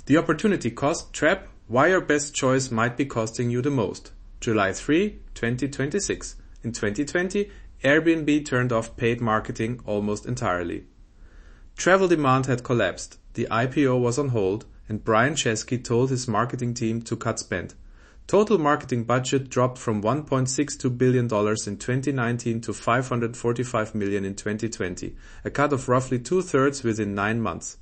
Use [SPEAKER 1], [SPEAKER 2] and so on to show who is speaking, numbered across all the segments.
[SPEAKER 1] The opportunity cost trap, why your best choice might be costing you the most. July 3, 2026. In 2020, Airbnb turned off paid marketing almost entirely. Travel demand had collapsed, the IPO was on hold, and Brian Chesky told his marketing team to cut spend. Total marketing budget dropped from $1.62 billion in 2019 to $545 million in 2020, a cut of roughly 2/3 within 9 months.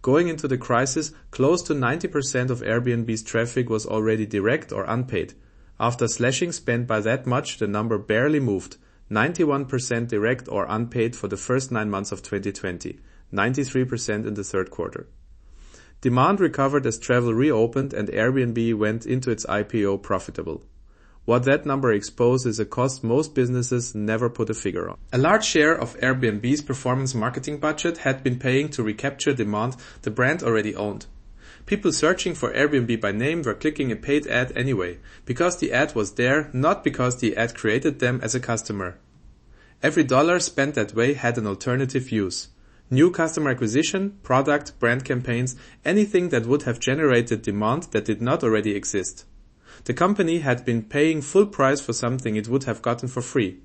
[SPEAKER 1] Going into the crisis, close to 90% of Airbnb's traffic was already direct or unpaid. After slashing spend by that much, the number barely moved. 91% direct or unpaid for the first 9 months of 2020, 93% in the third quarter. Demand recovered as travel reopened and Airbnb went into its IPO profitable. What that number exposed is a cost most businesses never put a figure on. A large share of Airbnb's performance marketing budget had been paying to recapture demand the brand already owned. People searching for Airbnb by name were clicking a paid ad anyway, because the ad was there, not because the ad created them as a customer. Every dollar spent that way had an alternative use. New customer acquisition, product, brand campaigns, anything that would have generated demand that did not already exist. The company had been paying full price for something it would have gotten for free.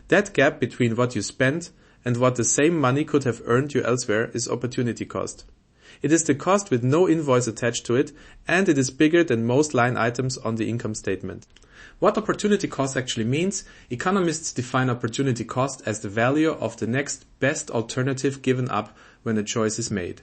[SPEAKER 1] That gap between what you spent and what the same money could have earned you elsewhere is opportunity cost. It is the cost with no invoice attached to it, and it is bigger than most line items on the income statement. What opportunity cost actually means, economists define opportunity cost as the value of the next best alternative given up when a choice is made.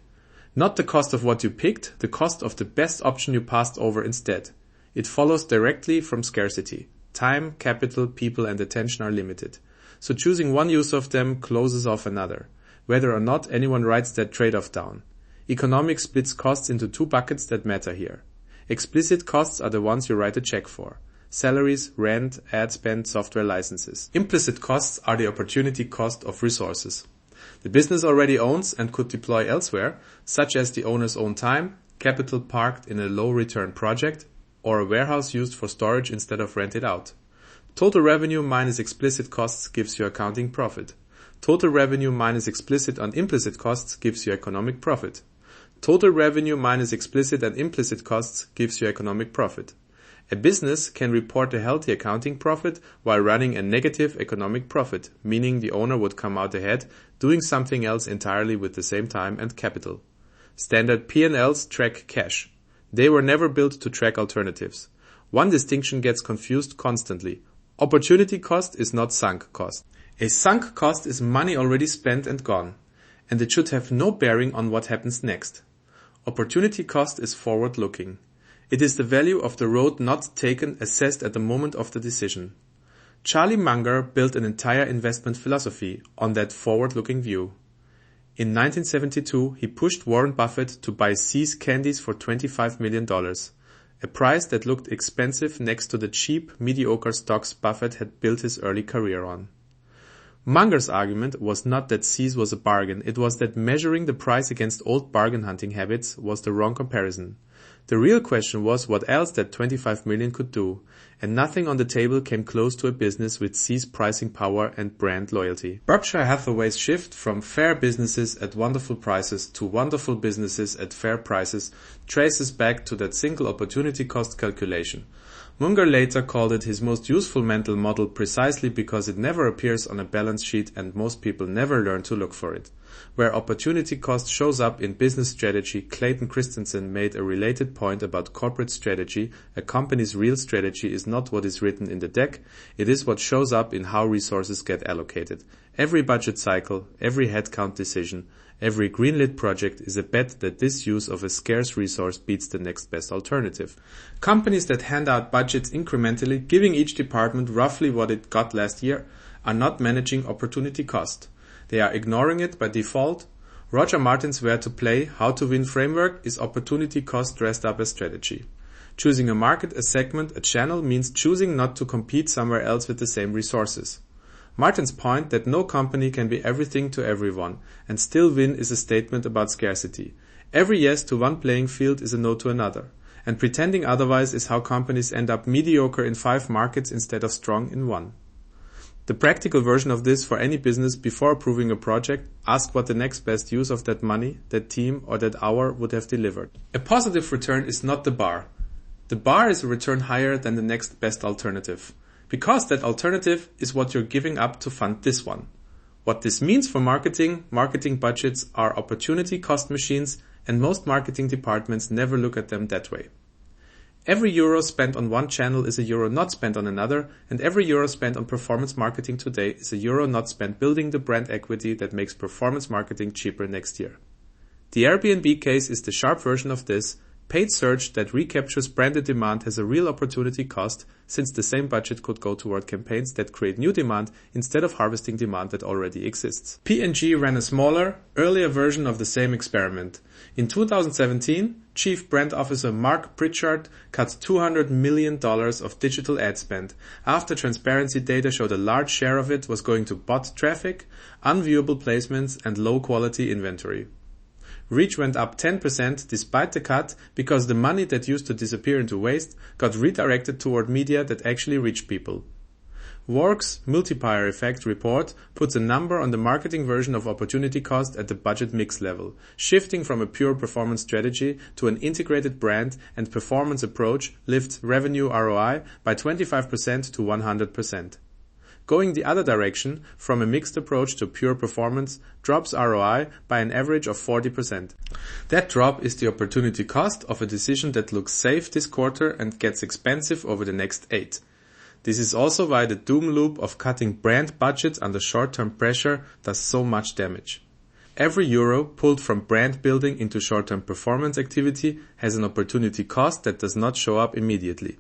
[SPEAKER 1] Not the cost of what you picked, the cost of the best option you passed over instead. It follows directly from scarcity. Time, capital, people, and attention are limited. So choosing one use of them closes off another, whether or not anyone writes that trade-off down. Economics splits costs into 2 buckets that matter here. Explicit costs are the ones you write a check for. Salaries, rent, ad spend, software licenses. Implicit costs are the opportunity cost of resources. The business already owns and could deploy elsewhere, such as the owner's own time, capital parked in a low-return project, or a warehouse used for storage instead of rented out. Total revenue minus explicit costs gives you accounting profit. Total revenue minus explicit and implicit costs gives you economic profit. Total revenue minus explicit and implicit costs gives you economic profit. A business can report a healthy accounting profit while running a negative economic profit, meaning the owner would come out ahead doing something else entirely with the same time and capital. Standard P&Ls track cash. They were never built to track alternatives. One distinction gets confused constantly. Opportunity cost is not sunk cost. A sunk cost is money already spent and gone, and it should have no bearing on what happens next. Opportunity cost is forward-looking. It is the value of the road not taken assessed at the moment of the decision. Charlie Munger built an entire investment philosophy on that forward-looking view. In 1972, he pushed Warren Buffett to buy See's Candies for $25 million, a price that looked expensive next to the cheap, mediocre stocks Buffett had built his early career on. Munger's argument was not that See's was a bargain, it was that measuring the price against old bargain hunting habits was the wrong comparison. The real question was what else that $25 million could do, and nothing on the table came close to a business with See's pricing power and brand loyalty. Berkshire Hathaway's shift from fair businesses at wonderful prices to wonderful businesses at fair prices traces back to that single opportunity cost calculation. Munger later called it his most useful mental model precisely because it never appears on a balance sheet and most people never learn to look for it. Where opportunity cost shows up in business strategy, Clayton Christensen made a related point about corporate strategy. A company's real strategy is not what is written in the deck, it is what shows up in how resources get allocated. Every budget cycle, every headcount decision, every greenlit project is a bet that this use of a scarce resource beats the next best alternative. Companies that hand out budgets incrementally, giving each department roughly what it got last year, are not managing opportunity cost. They are ignoring it by default. Roger Martin's Where to Play, How to Win framework is opportunity cost dressed up as strategy. Choosing a market, a segment, a channel means choosing not to compete somewhere else with the same resources. Martin's point that no company can be everything to everyone and still win is a statement about scarcity. Every yes to one playing field is a no to another, and pretending otherwise is how companies end up mediocre in 5 markets instead of strong in 1. The practical version of this for any business: before approving a project, ask what the next best use of that money, that team, or that hour would have delivered. A positive return is not the bar. The bar is a return higher than the next best alternative, because that alternative is what you're giving up to fund this one. What this means for marketing budgets are opportunity cost machines, and most marketing departments never look at them that way. Every euro spent on one channel is a euro not spent on another, and every euro spent on performance marketing today is a euro not spent building the brand equity that makes performance marketing cheaper next year. The Airbnb case is the sharp version of this. Paid search that recaptures branded demand has a real opportunity cost, since the same budget could go toward campaigns that create new demand instead of harvesting demand that already exists. P&G ran a smaller, earlier version of the same experiment. In 2017, Chief Brand Officer Mark Pritchard cut $200 million of digital ad spend after transparency data showed a large share of it was going to bot traffic, unviewable placements, and low-quality inventory. Reach went up 10% despite the cut because the money that used to disappear into waste got redirected toward media that actually reached people. WARC's multiplier effect report puts a number on the marketing version of opportunity cost at the budget mix level, shifting from a pure performance strategy to an integrated brand and performance approach lifts revenue ROI by 25% to 100%. Going the other direction, from a mixed approach to pure performance, drops ROI by an average of 40%. That drop is the opportunity cost of a decision that looks safe this quarter and gets expensive over the next 8. This is also why the doom loop of cutting brand budgets under short-term pressure does so much damage. Every euro pulled from brand building into short-term performance activity has an opportunity cost that does not show up immediately.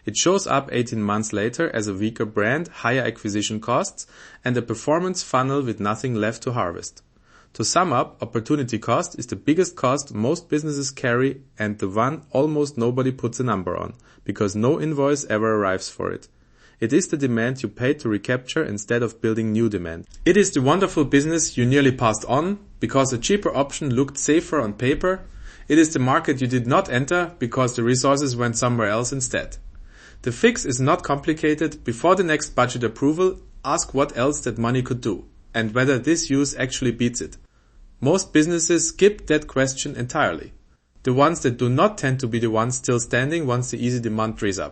[SPEAKER 1] It shows up 18 months later as a weaker brand, higher acquisition costs, and a performance funnel with nothing left to harvest. To sum up, opportunity cost is the biggest cost most businesses carry and the one almost nobody puts a number on, because no invoice ever arrives for it. It is the demand you paid to recapture instead of building new demand. It is the wonderful business you nearly passed on because a cheaper option looked safer on paper. It is the market you did not enter because the resources went somewhere else instead. The fix is not complicated. Before the next budget approval, ask what else that money could do, and whether this use actually beats it. Most businesses skip that question entirely. The ones that do not tend to be the ones still standing once the easy demand frees up.